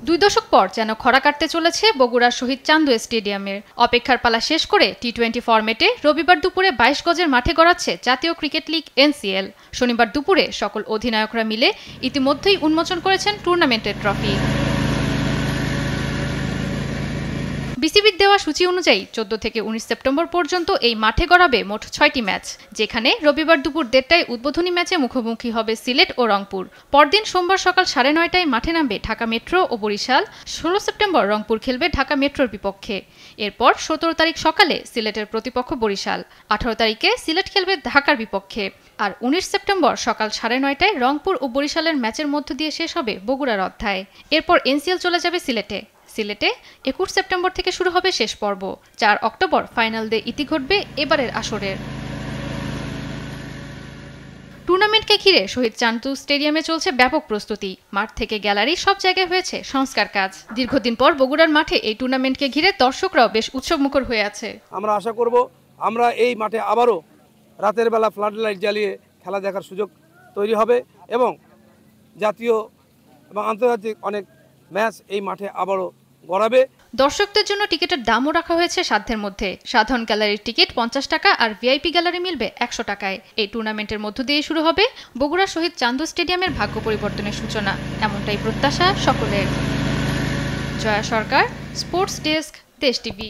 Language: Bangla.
দুই দশক পর যেন খরা কাটতে চলেছে বগুড়ার শহীদ চান্দু স্টেডিয়ামের। অপেক্ষার পালা শেষ করে টি-20 ফরম্যাটে রবিবার দুপুরে 22 গজের মাঠে গড়াচ্ছে জাতীয় ক্রিকেট লিগ NCL। শনিবার দুপুরে সকল অধিনায়করা মিলে ইতিমধ্যেই উন্মোচন করেছেন টুর্নামেন্টের ট্রফি। বিসিবির দেওয়া সূচি অনুযায়ী 14 থেকে 19 সেপ্টেম্বর পর্যন্ত এই মাঠে গড়াবে মোট 6টি ম্যাচ, যেখানে রবিবার দুপুর 1:30টায় উদ্বোধনী ম্যাচে মুখোমুখি হবে সিলেট ও রংপুর। পরদিন সোমবার সকাল 9:30টায় মাঠে নামবে ঢাকা মেট্রো ও বরিশাল। 16 সেপ্টেম্বর রংপুর খেলবে ঢাকা মেট্রোর বিপক্ষে। এরপর 17 তারিখ সকালে সিলেটের প্রতিপক্ষ বরিশাল, 18 তারিখে সিলেট খেলবে ঢাকার বিপক্ষে, আর 19 সেপ্টেম্বর সকাল 9:30টায় রংপুর ও বরিশালের ম্যাচের মধ্য দিয়ে শেষ হবে বগুড়ার অধ্যায়। এরপর NCL চলে যাবে সিলেটে। 21 সেপ্টেম্বর থেকে শুরু হবে শেষ পর্ব। 4 অক্টোবর ফাইনাল দিয়ে ইতি ঘটবে এবারের আসরের। টুর্নামেন্টকে ঘিরে শহীদ চান্দু স্টেডিয়ামে চলছে ব্যাপক প্রস্তুতি। মাঠ থেকে গ্যালারি সব জায়গায় হয়েছে সংস্কার কাজ। দীর্ঘদিন পর বগুড়ার মাঠে এই টুর্নামেন্টকে ঘিরে দর্শকরাও বেশ উৎসবমুখর হয়ে আছে। আমরা আশা করব আমরা এই মাঠে আবারও রাতের বেলা ফ্লাড লাইট জ্বালিয়ে খেলা দেখার সুযোগ তৈরি হবে এবং জাতীয় এবং আন্তর্জাতিক অনেক ম্যাচ এই মাঠে আবারও গড়াবে। দর্শকদের জন্য টিকিটের দামও রাখা হয়েছে সাধ্যের মধ্যে। সাধারণ গ্যালারির টিকিট 50 টাকা আর VIP গ্যালারি মিলবে 100 টাকায়। এই টুর্নামেন্টের মধ্য দিয়ে শুরু হবে বগুড়া শহীদ চান্দু স্টেডিয়ামের ভাগ্য পরিবর্তনের সূচনা, এমনটাই প্রত্যাশা সকলের। জয়া সরকার, স্পোর্টস ডেস্ক, দেশ টিভি।